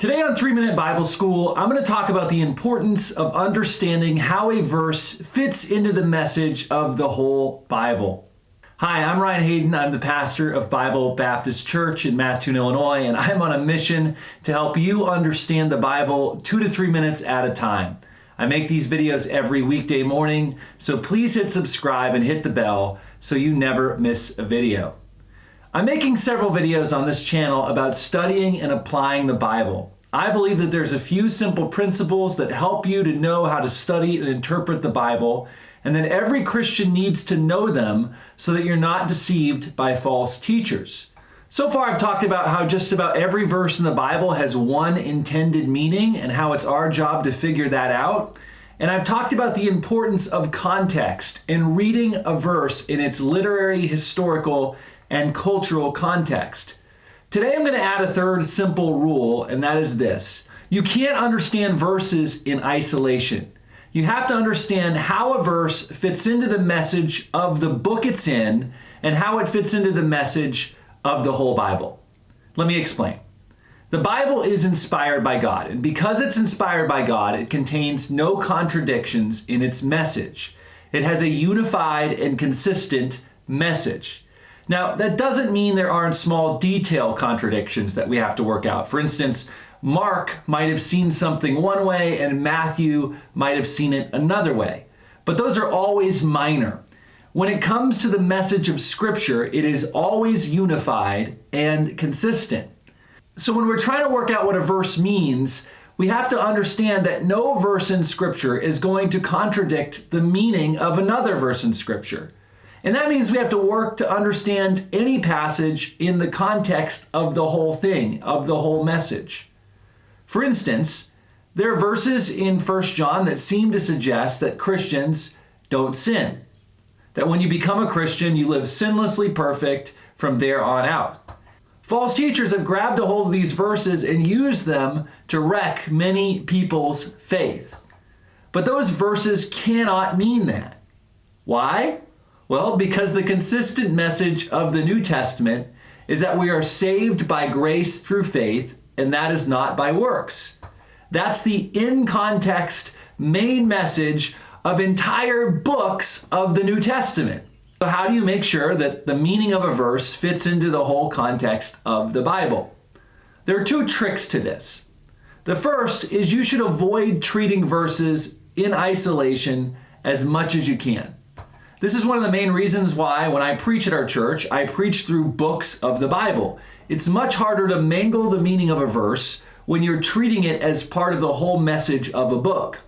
Today on 3-Minute Bible School, I'm going to talk about the importance of understanding how a verse fits into the message of the whole Bible. Hi, I'm Ryan Hayden. I'm the pastor of Bible Baptist Church in Mattoon, Illinois, and I'm on a mission to help you understand the Bible 2 to 3 minutes at a time. I make these videos every weekday morning, so please hit subscribe and hit the bell so you never miss a video. I'm making several videos on this channel about studying and applying the Bible. I believe that there's a few simple principles that help you to know how to study and interpret the Bible, and that every Christian needs to know them so that you're not deceived by false teachers. So far, I've talked about how just about every verse in the Bible has one intended meaning and how it's our job to figure that out. And I've talked about the importance of context and reading a verse in its literary, historical, and cultural context. Today I'm going to add a third simple rule, and that is this. You can't understand verses in isolation. You have to understand how a verse fits into the message of the book it's in and how it fits into the message of the whole Bible. Let me explain. The Bible is inspired by God, and because it's inspired by God, it contains no contradictions in its message. It has a unified and consistent message. Now, that doesn't mean there aren't small detail contradictions that we have to work out. For instance, Mark might have seen something one way and Matthew might have seen it another way. But those are always minor. When it comes to the message of Scripture, it is always unified and consistent. So when we're trying to work out what a verse means, we have to understand that no verse in Scripture is going to contradict the meaning of another verse in Scripture. And that means we have to work to understand any passage in the context of the whole thing, of the whole message. For instance, there are verses in 1 John that seem to suggest that Christians don't sin. That when you become a Christian, you live sinlessly perfect from there on out. False teachers have grabbed a hold of these verses and used them to wreck many people's faith. But those verses cannot mean that. Why? Well, because the consistent message of the New Testament is that we are saved by grace through faith, and that is not by works. That's the in-context main message of entire books of the New Testament. So how do you make sure that the meaning of a verse fits into the whole context of the Bible? There are two tricks to this. The first is you should avoid treating verses in isolation as much as you can. This is one of the main reasons why when I preach at our church, I preach through books of the Bible. It's much harder to mangle the meaning of a verse when you're treating it as part of the whole message of a book.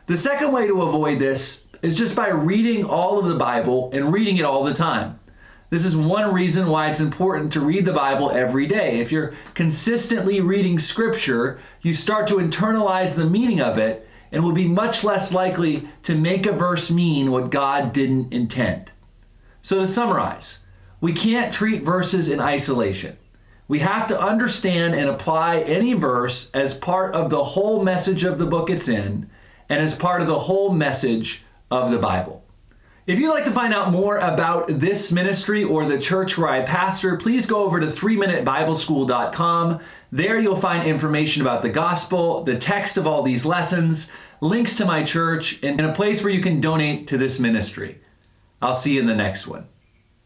The second way to avoid this is just by reading all of the Bible and reading it all the time. This is one reason why it's important to read the Bible every day. If you're consistently reading Scripture, you start to internalize the meaning of it and will be much less likely to make a verse mean what God didn't intend. So to summarize, we can't treat verses in isolation. We have to understand and apply any verse as part of the whole message of the book it's in and as part of the whole message of the Bible. If you'd like to find out more about this ministry or the church where I pastor, please go over to 3minutebibleschool.com. There you'll find information about the gospel, the text of all these lessons, links to my church, and a place where you can donate to this ministry. I'll see you in the next one.